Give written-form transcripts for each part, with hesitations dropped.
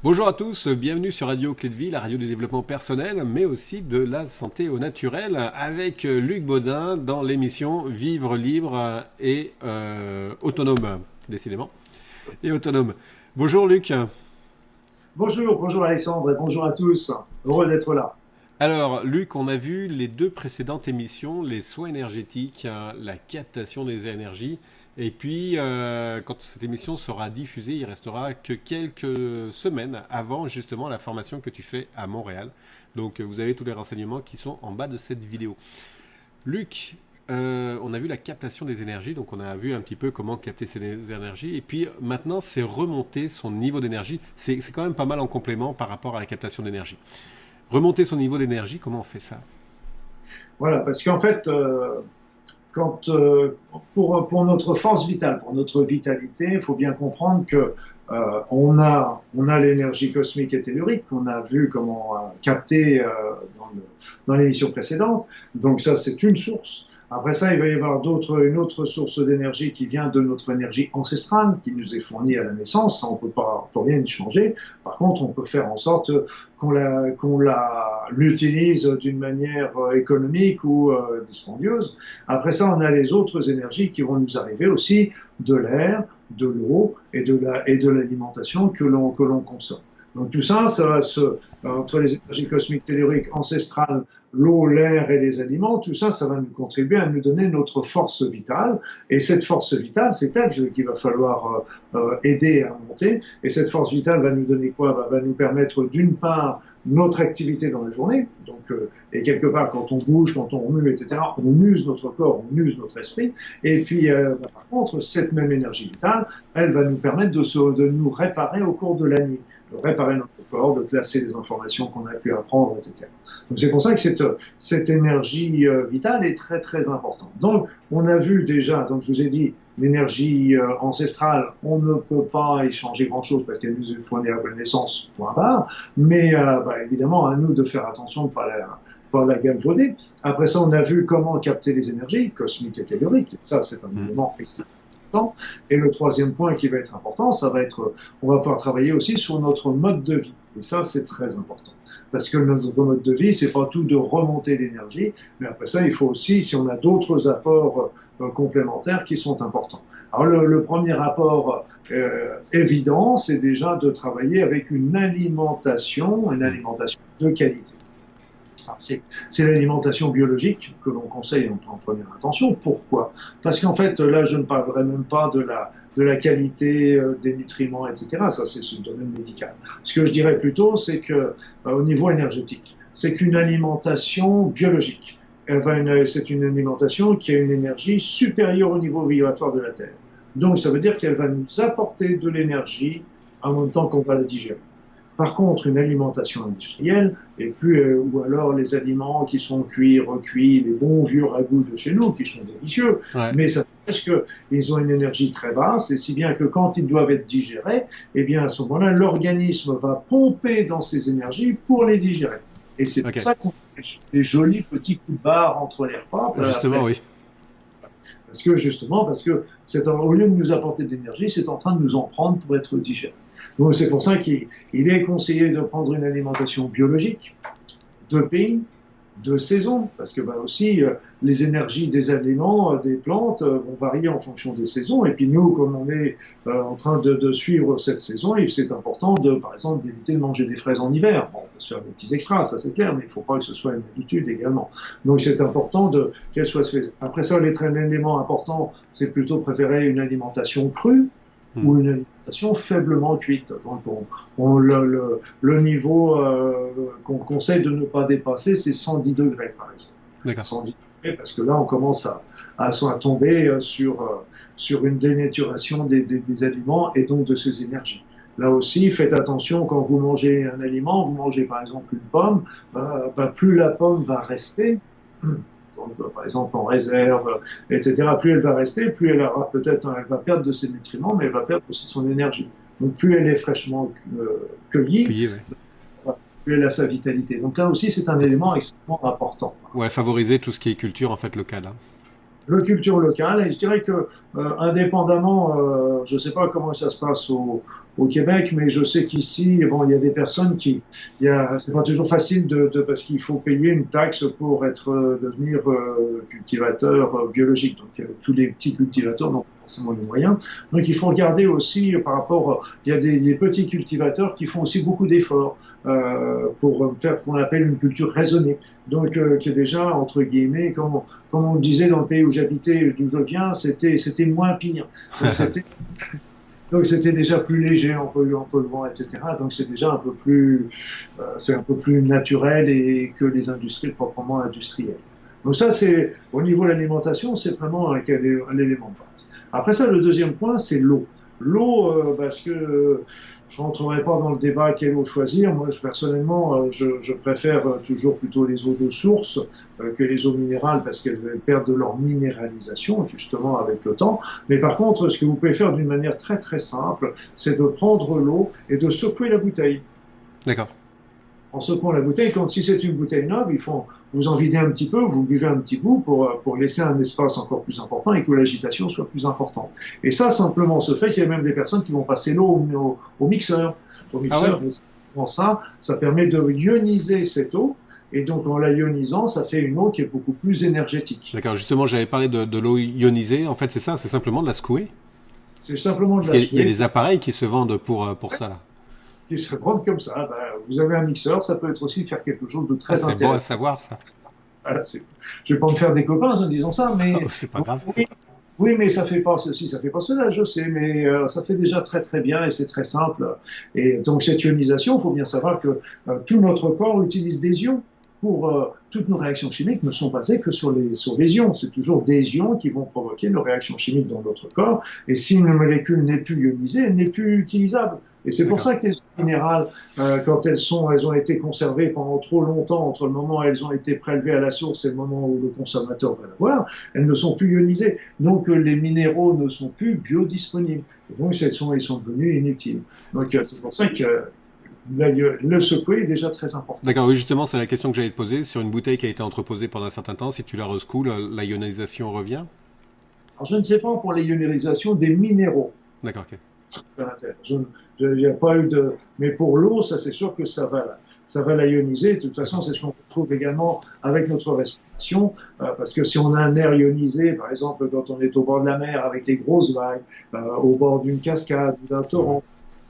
Bonjour à tous, bienvenue sur Radio Clé de Vie, la radio du développement personnel, mais aussi de la santé au naturel, avec Luc Baudin dans l'émission Vivre libre et autonome, décidément, et autonome. Bonjour Luc. Bonjour Alexandre et bonjour à tous. Heureux d'être là. Alors Luc, on a vu les deux précédentes émissions, les soins énergétiques, la captation des énergies. Et puis, quand cette émission sera diffusée, il restera que quelques semaines avant justement la formation que tu fais à Montréal. Donc, vous avez tous les renseignements qui sont en bas de cette vidéo. Luc, on a vu la captation des énergies, donc on a vu un petit peu comment capter ces énergies. Et puis maintenant, c'est remonter son niveau d'énergie. C'est quand même pas mal en complément par rapport à la captation d'énergie. Remonter son niveau d'énergie, comment on fait ça? Voilà, parce qu'en fait, quand, pour notre force vitale, pour notre vitalité, il faut bien comprendre que on a l'énergie cosmique et tellurique qu'on a vu comment capter dans l'émission précédente. Donc ça, c'est une source. Après ça, il va y avoir une autre source d'énergie qui vient de notre énergie ancestrale, qui nous est fournie à la naissance. Ça, on peut rien y changer. Par contre, on peut faire en sorte l'utilise d'une manière économique ou dispendieuse. Après ça, on a les autres énergies qui vont nous arriver aussi de l'air, de l'eau et de l'alimentation que l'on consomme. Donc tout ça, entre les énergies cosmiques telluriques ancestrales, l'eau, l'air et les aliments, tout ça, ça va nous contribuer à nous donner notre force vitale. Et cette force vitale, c'est elle qu'il va falloir aider à monter. Et cette force vitale va nous donner quoi? Va nous permettre d'une part notre activité dans la journée. Donc, et quelque part, quand on bouge, quand on remue, etc., on use notre corps, on use notre esprit. Et puis, par contre, cette même énergie vitale, elle va nous permettre de nous réparer au cours de la nuit, de réparer notre corps, de classer les informations qu'on a pu apprendre, etc. Donc c'est pour ça que cette énergie vitale est très très importante. Donc on a vu déjà, donc je vous ai dit, l'énergie ancestrale, on ne peut pas y changer grand-chose parce qu'elle nous est fournie à la naissance, point barre, mais évidemment à nous de faire attention de ne pas la galvauder. Après ça, on a vu comment capter les énergies cosmiques et telluriques. Ça, c'est un élément extrêmement important. Et le troisième point qui va être important, ça va être, on va pouvoir travailler aussi sur notre mode de vie. Et ça, c'est très important. Parce que notre mode de vie, c'est pas tout de remonter l'énergie, mais après ça, il faut aussi, si on a d'autres apports complémentaires qui sont importants. Alors le premier apport évident, c'est déjà de travailler avec une alimentation de qualité. C'est l'alimentation biologique que l'on conseille en première intention. Pourquoi? Parce qu'en fait, là, je ne parlerai même pas de la qualité des nutriments, etc. Ça, c'est ce domaine médical. Ce que je dirais plutôt, c'est que au niveau énergétique, c'est qu'une alimentation biologique, c'est une alimentation qui a une énergie supérieure au niveau vibratoire de la Terre. Donc, ça veut dire qu'elle va nous apporter de l'énergie en même temps qu'on va la digérer. Par contre, une alimentation industrielle, ou alors les aliments qui sont cuits, recuits, les bons vieux ragoûts de chez nous, qui sont délicieux, Ouais. mais ça n'empêche qu'ils ont une énergie très basse, et si bien que quand ils doivent être digérés, eh bien à ce moment-là, l'organisme va pomper dans ces énergies pour les digérer. Et c'est pour ça qu'on fait des jolis petits coups de barre entre les repas. Justement, oui. Parce que au lieu de nous apporter de l'énergie, c'est en train de nous en prendre pour être digéré. Donc c'est pour ça qu'il est conseillé de prendre une alimentation biologique, de pays, de saison, parce que aussi les énergies des aliments, des plantes vont varier en fonction des saisons. Et puis nous, comme on est en train de suivre cette saison, c'est important par exemple, d'éviter de manger des fraises en hiver. Bon, on peut se faire des petits extras, ça c'est clair, mais il ne faut pas que ce soit une habitude également. Donc c'est important qu'elle soit faite. Après ça, l'élément important, c'est plutôt préférer une alimentation crue ou une alimentation faiblement cuite. Donc le niveau qu'on conseille de ne pas dépasser, c'est 110 degrés par exemple. D'accord. 110 degrés, parce que là on commence à tomber sur une dénaturation des aliments et donc de ces énergies. Là aussi, faites attention quand vous mangez un aliment, vous mangez par exemple une pomme, plus la pomme va rester, donc, par exemple en réserve, etc. Plus elle va rester, plus elle va perdre de ses nutriments, mais elle va perdre aussi son énergie. Donc plus elle est fraîchement cueillie, plus elle a sa vitalité. Donc là aussi, c'est un élément extrêmement important. Ouais, favoriser tout ce qui est culture en fait locale. Hein. le culture locale. Et je dirais que, indépendamment, je ne sais pas comment ça se passe au Québec, mais je sais qu'ici, bon, il y a des personnes c'est pas toujours facile parce qu'il faut payer une taxe pour devenir cultivateur biologique. Donc, tous les petits cultivateurs n'ont pas forcément les moyens. Donc, il faut regarder aussi par rapport, il y a des petits cultivateurs qui font aussi beaucoup d'efforts pour faire ce qu'on appelle une culture raisonnée. Donc, qui est déjà, entre guillemets, comme on le disait dans le pays où j'habitais, d'où je viens, c'était moins pire. Donc c'était déjà plus léger en polluant, etc. Donc c'est déjà c'est un peu plus naturel et que les industries proprement industrielles. Donc ça c'est au niveau de l'alimentation, c'est vraiment un élément de base. Après ça, le deuxième point, c'est l'eau. L'eau, parce que je rentrerai pas dans le débat quelle eau choisir. Moi, personnellement, je préfère toujours plutôt les eaux de source que les eaux minérales parce qu'elles perdent de leur minéralisation justement avec le temps. Mais par contre, ce que vous pouvez faire d'une manière très très simple, c'est de prendre l'eau et de secouer la bouteille. D'accord. En secouant la bouteille, si c'est une bouteille neuve, il faut vous en vider un petit peu, vous buvez un petit bout pour laisser un espace encore plus important et que l'agitation soit plus importante. Et ça, simplement, se fait. Il y a même des personnes qui vont passer l'eau au mixeur. Au mixeur, ah ouais. Ça permet de ioniser cette eau. Et donc, en la ionisant, ça fait une eau qui est beaucoup plus énergétique. D'accord. Justement, j'avais parlé de l'eau ionisée. En fait, c'est ça, c'est simplement de la secouer. C'est simplement de la secouer. Il y a des appareils qui se vendent pour ça, là. Qui se vendent comme ça. Ben, vous avez un mixeur, ça peut être aussi faire quelque chose de très intéressant. C'est bon à savoir, ça. Voilà, je vais pas me faire des copains en disant ça, mais... Oh, c'est pas grave. Oui, mais ça fait pas ceci, ça fait pas cela, je sais, mais ça fait déjà très très bien et c'est très simple. Et donc cette ionisation, il faut bien savoir que tout notre corps utilise des ions pour toutes nos réactions chimiques ne sont basées que sur les ions. C'est toujours des ions qui vont provoquer nos réactions chimiques dans notre corps. Et si une molécule n'est plus ionisée, elle n'est plus utilisable. Et c'est pour ça que les eaux minérales, quand elles ont été conservées pendant trop longtemps entre le moment où elles ont été prélevées à la source et le moment où le consommateur va l'avoir, elles ne sont plus ionisées. Donc les minéraux ne sont plus biodisponibles. Et donc ils sont devenus inutiles. Donc c'est pour ça que le secouer est déjà très important. D'accord, oui, justement, c'est la question que j'allais te poser. Sur une bouteille qui a été entreposée pendant un certain temps, si tu la resecoues, la ionisation revient? Alors, je ne sais pas pour la ionisation des minéraux. D'accord, ok. Il n'y a pas eu de... Mais pour l'eau, ça c'est sûr que ça va la ioniser. De toute façon, c'est ce qu'on retrouve également avec notre respiration, parce que si on a un air ionisé, par exemple, quand on est au bord de la mer avec les grosses vagues, au bord d'une cascade, d'un torrent,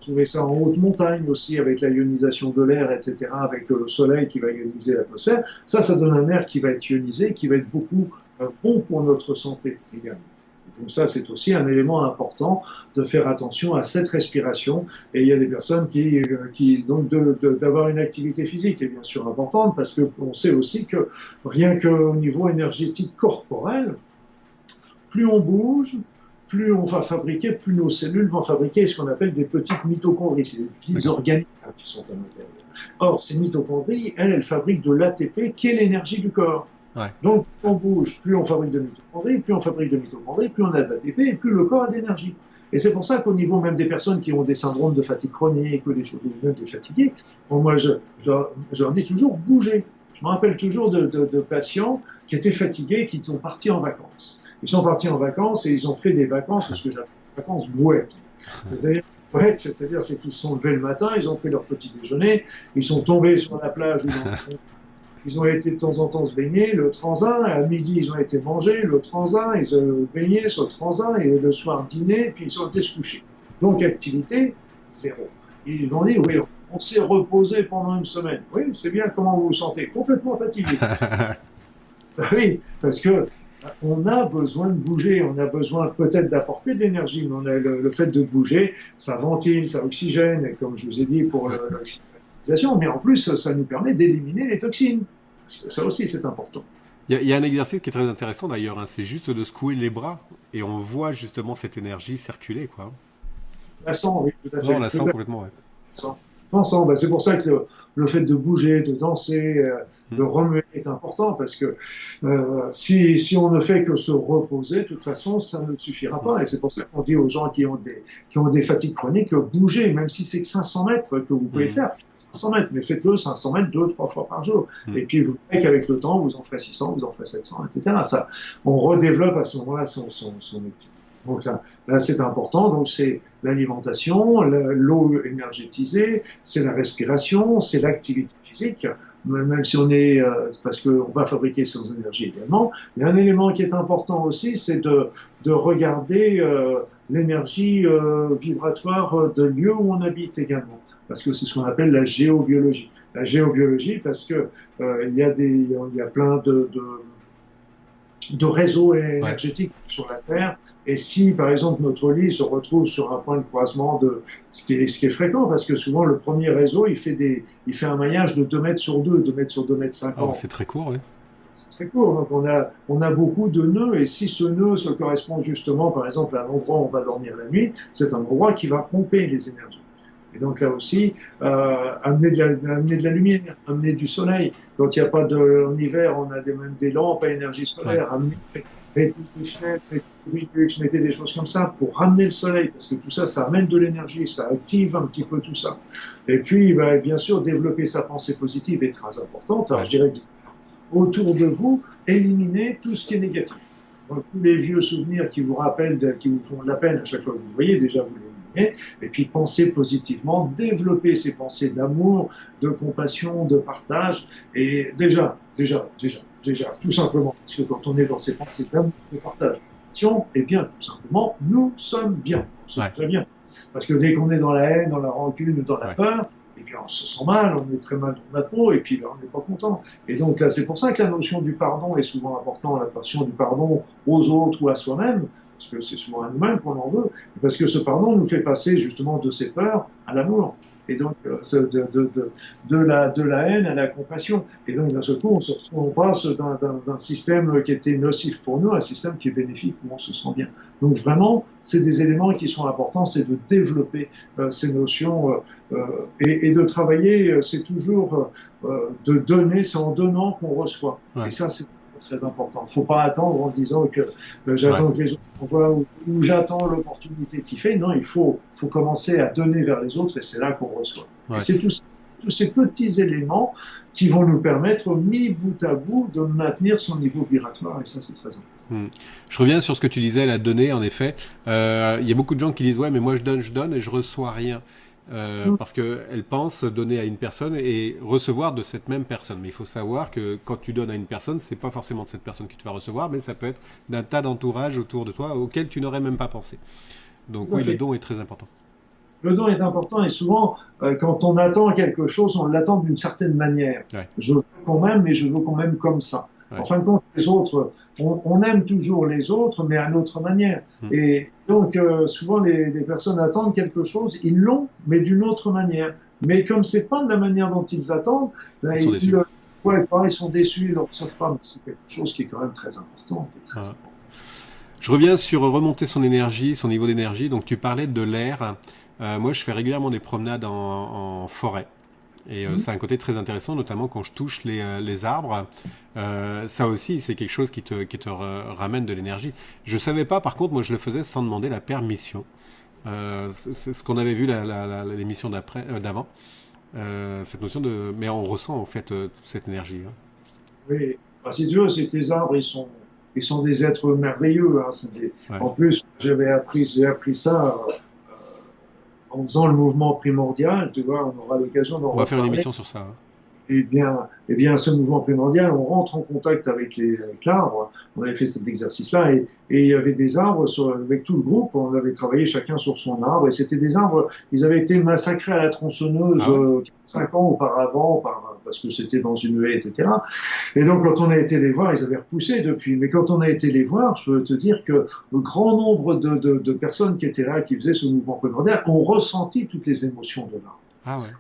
trouver ça en haute montagne aussi avec la ionisation de l'air, etc., avec le soleil qui va ioniser l'atmosphère. Ça donne un air qui va être ionisé, qui va être beaucoup bon pour notre santé également. Donc ça, c'est aussi un élément important de faire attention à cette respiration. Et il y a des personnes donc d'avoir une activité physique est bien sûr importante parce que on sait aussi que rien qu'au niveau énergétique corporel, plus on bouge, plus on va fabriquer, plus nos cellules vont fabriquer ce qu'on appelle des petites mitochondries, c'est des petits organiques qui sont à l'intérieur. Or, ces mitochondries, elles fabriquent de l'ATP, qui est l'énergie du corps. Ouais. Donc, plus on bouge, plus on fabrique de mitochondries, plus on a d'ATP, et plus le corps a d'énergie. Et c'est pour ça qu'au niveau même des personnes qui ont des syndromes de fatigue chronique ou des choses même des fatigués, moi, je leur dis toujours bouger. Je me rappelle toujours de patients qui étaient fatigués, qui sont partis en vacances. Ils sont partis en vacances et ils ont fait des vacances, ce que j'appelle des vacances bouettes. C'est-à-dire c'est qu'ils se sont levés le matin, ils ont pris leur petit déjeuner, ils sont tombés sur la plage, ils ont été de temps en temps se baigner, le transin, à midi ils ont été manger, le transin, ils ont baigné sur le transin et le soir dîner, puis ils ont été se coucher. Donc activité, zéro. Et ils m'ont dit, oui, on s'est reposé pendant une semaine. Oui, c'est bien, comment vous vous sentez? Complètement fatigué. Oui, parce que on a besoin de bouger, on a besoin peut-être d'apporter de l'énergie, mais on a le fait de bouger, ça ventile, ça oxygène, et comme je vous ai dit pour l'oxygénisation, mais en plus ça nous permet d'éliminer les toxines, parce que ça aussi c'est important. Il y a un exercice qui est très intéressant d'ailleurs, hein, c'est juste de secouer les bras, et on voit justement cette énergie circuler, quoi. La sent, oui, tout à fait. Non, on la sent complètement, ouais. ensemble. Ben, c'est pour ça que le fait de bouger, de danser, de remuer est important, parce que si on ne fait que se reposer, de toute façon, ça ne suffira pas. Et c'est pour ça qu'on dit aux gens qui ont des fatigues chroniques, bougez, même si c'est que 500 mètres que vous pouvez faire. 500 mètres, mais faites-le 500 mètres 2-3 fois par jour. Et puis vous verrez qu'avec le temps, vous en ferez 600, vous en ferez 700, etc. Ça, on redéveloppe à ce moment-là son activité. Donc là c'est important. Donc c'est l'alimentation, l'eau énergétisée, c'est la respiration, c'est l'activité physique. Même si on est, c'est parce qu'on va fabriquer ses énergies également. Il y a un élément qui est important aussi, c'est de regarder l'énergie vibratoire de lieu où on habite également, parce que c'est ce qu'on appelle la géobiologie. La géobiologie, parce que il y a plein de réseaux énergétiques sur la Terre. Et si, par exemple, notre lit se retrouve sur un point de croisement ce qui est fréquent, parce que souvent, le premier réseau, il fait un maillage de 2 mètres sur 2, 2 mètres sur 2 mètres 50. Oh, c'est très court, oui. C'est très court. Donc, on a beaucoup de nœuds, et si ce nœud se correspond justement, par exemple, à un endroit où on va dormir la nuit, c'est un endroit qui va pomper les énergies. Et donc là aussi, amener de la lumière, amener du soleil. Quand il n'y a pas en hiver, on a même des lampes à énergie solaire. Mettez des fenêtres, mettez des choses comme ça pour ramener le soleil, parce que tout ça, ça amène de l'énergie, ça active un petit peu tout ça. Et puis, bien sûr, développer sa pensée positive est très importante. Alors, je dirais autour de vous, éliminez tout ce qui est négatif. Donc, tous les vieux souvenirs qui vous rappellent, qui vous font de la peine à chaque fois que vous voyez, déjà vous les éliminez. Et puis, pensez positivement, développer ces pensées d'amour, de compassion, de partage. Et déjà, tout simplement, parce que quand on est dans ces pensées d'amour, de partage, eh bien, tout simplement, nous sommes bien. Nous sommes très bien. Parce que dès qu'on est dans la haine, dans la rancune, dans la peur, et bien on se sent mal, on est très mal dans notre peau, et puis là, on n'est pas content. Et donc là, c'est pour ça que la notion du pardon est souvent importante, la notion du pardon aux autres ou à soi-même, parce que c'est souvent à nous-mêmes qu'on en veut, parce que ce pardon nous fait passer justement de ces peurs à l'amour. Et donc, de la haine à la compassion. Et donc, d'un seul coup, on passe d'un système qui était nocif pour nous à un système qui est bénéfique, où on se sent bien. Donc, vraiment, c'est des éléments qui sont importants, c'est de développer ces notions et de travailler, c'est toujours de donner, c'est en donnant qu'on reçoit. Et ça, c'est très important. Il ne faut pas attendre en disant que j'attends que les autres voient ou j'attends l'opportunité qui fait. Non, il faut commencer à donner vers les autres et c'est là qu'on reçoit. Et c'est tous ces petits éléments qui vont nous permettre, mis bout à bout, de maintenir son niveau vibratoire et ça, c'est très important. Je reviens sur ce que tu disais, la donnée, en effet. Il y a beaucoup de gens qui disent « Ouais, mais moi je donne et je reçois rien ». Parce qu'elle pense donner à une personne et recevoir de cette même personne. Mais il faut savoir que quand tu donnes à une personne, c'est pas forcément de cette personne qui te va recevoir, mais ça peut être d'un tas d'entourage autour de toi auquel tu n'aurais même pas pensé. Donc oui, le don est très important. Le don est important et souvent, quand on attend quelque chose, on l'attend d'une certaine manière. Je veux qu'on m'aime, mais je veux qu'on m'aime comme ça. En fin de compte, les autres, on aime toujours les autres, mais à notre manière. Et donc, souvent, les personnes attendent quelque chose, ils l'ont, mais d'une autre manière. Mais comme c'est pas de la manière dont ils attendent, ils sont déçus, ils ne reçoivent pas. Mais c'est quelque chose qui est quand même très important. Je reviens sur remonter son énergie, son niveau d'énergie. Donc, tu parlais de l'air. Moi, je fais régulièrement des promenades en forêt. Et c'est un côté très intéressant, notamment quand je touche les arbres. Ça aussi, c'est quelque chose qui te ramène de l'énergie. Je savais pas, par contre, moi je le faisais sans demander la permission. C'est ce qu'on avait vu l'émission d'avant. Cette notion mais on ressent en fait toute cette énergie. Oui, si tu veux, c'est que les arbres, ils sont des êtres merveilleux. En plus, j'ai appris ça. En faisant le mouvement primordial, tu vois, on aura l'occasion d'en reparler. On va faire une émission sur ça. Eh bien, ce mouvement primordial, on rentre en contact avec l'arbre. On avait fait cet exercice-là et il y avait des arbres avec tout le groupe. On avait travaillé chacun sur son arbre et c'était des arbres. Ils avaient été massacrés à la tronçonneuse 5 ans auparavant parce que c'était dans une haie, etc. Et donc, quand on a été les voir, ils avaient repoussé depuis. Mais quand on a été les voir, je peux te dire que le grand nombre de personnes qui étaient là, qui faisaient ce mouvement primordial, ont ressenti toutes les émotions de l'arbre. Ah ouais.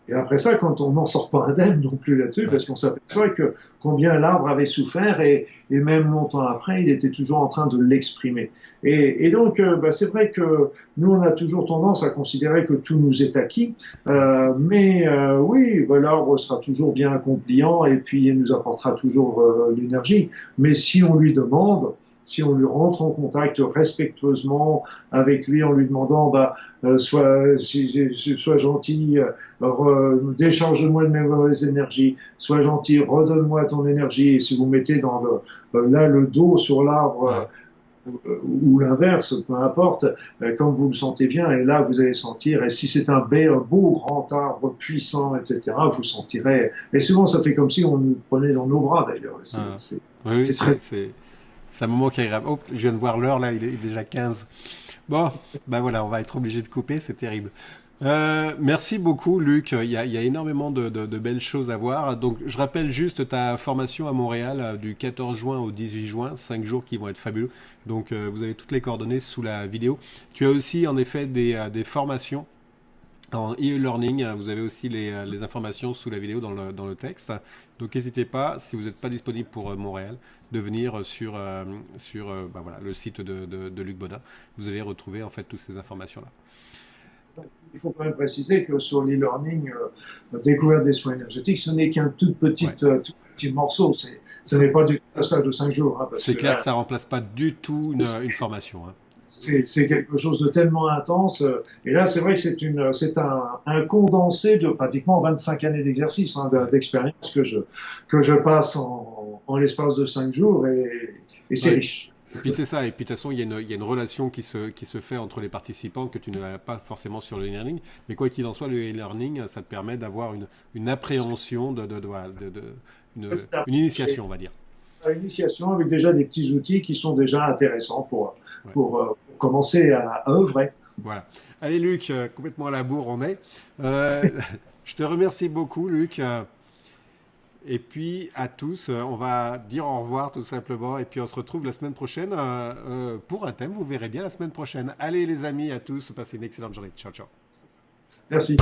Et après ça, quand on n'en sort pas indemne non plus là-dessus, Ouais. parce qu'on s'aperçoit que combien l'arbre avait souffert et même longtemps après, il était toujours en train de l'exprimer. Et donc, c'est vrai que nous, on a toujours tendance à considérer que tout nous est acquis, mais oui, l'arbre sera toujours bien compliant et puis il nous apportera toujours l'énergie. Mais si on lui demande, si on lui rentre en contact respectueusement avec lui en lui demandant, sois gentil, décharge-moi de mes mauvaises énergies, sois gentil, redonne-moi ton énergie. Et si vous mettez dans le dos sur l'arbre Ouais. ou l'inverse, peu importe, comme vous le sentez bien, et là vous allez sentir, et si c'est un beau grand arbre puissant, etc., vous sentirez, et souvent ça fait comme si on nous prenait dans nos bras d'ailleurs, Ah. Oui, oui, c'est très... c'est un moment qui est agréable. Oh, je viens de voir l'heure, là, il est déjà 15. Bon, ben voilà, on va être obligé de couper, c'est terrible. Merci beaucoup, Luc. Il y a énormément de belles choses à voir. Donc, je rappelle juste ta formation à Montréal du 14 juin au 18 juin, 5 jours qui vont être fabuleux. Donc, vous avez toutes les coordonnées sous la vidéo. Tu as aussi, en effet, des formations en e-learning. Vous avez aussi les informations sous la vidéo dans le texte. Donc, n'hésitez pas, si vous n'êtes pas disponible pour Montréal, de venir voilà, le site de Luc Bodin. Vous allez retrouver, en fait, toutes ces informations-là. Il faut quand même préciser que sur l'e-learning, découverte des soins énergétiques, ce n'est qu'un Ouais. tout petit morceau. Ce Ça- n'est pas du un stage de 5 jours, hein, parce C'est que clair que là, ça remplace pas du tout une formation, hein. c'est quelque chose de tellement intense. Et là, c'est vrai que c'est un condensé de pratiquement 25 années d'exercice, hein, Ouais. d'expérience que je passe en l'espace de 5 jours et c'est Ouais. riche. Et puis c'est ça, et puis de toute façon, il y a une relation qui se fait entre les participants que tu n'as pas forcément sur le e-learning. Mais quoi qu'il en soit, le e-learning, ça te permet d'avoir une appréhension, voilà, une initiation, on va dire. À l'initiation avec déjà des petits outils qui sont déjà intéressants Ouais. pour commencer à œuvrer. Voilà. Allez, Luc, complètement à la bourre, on est. Euh, je te remercie beaucoup, Luc. Et puis à tous, on va dire au revoir tout simplement. Et puis on se retrouve la semaine prochaine pour un thème. Vous verrez bien la semaine prochaine. Allez les amis, à tous, passez une excellente journée. Ciao, ciao. Merci.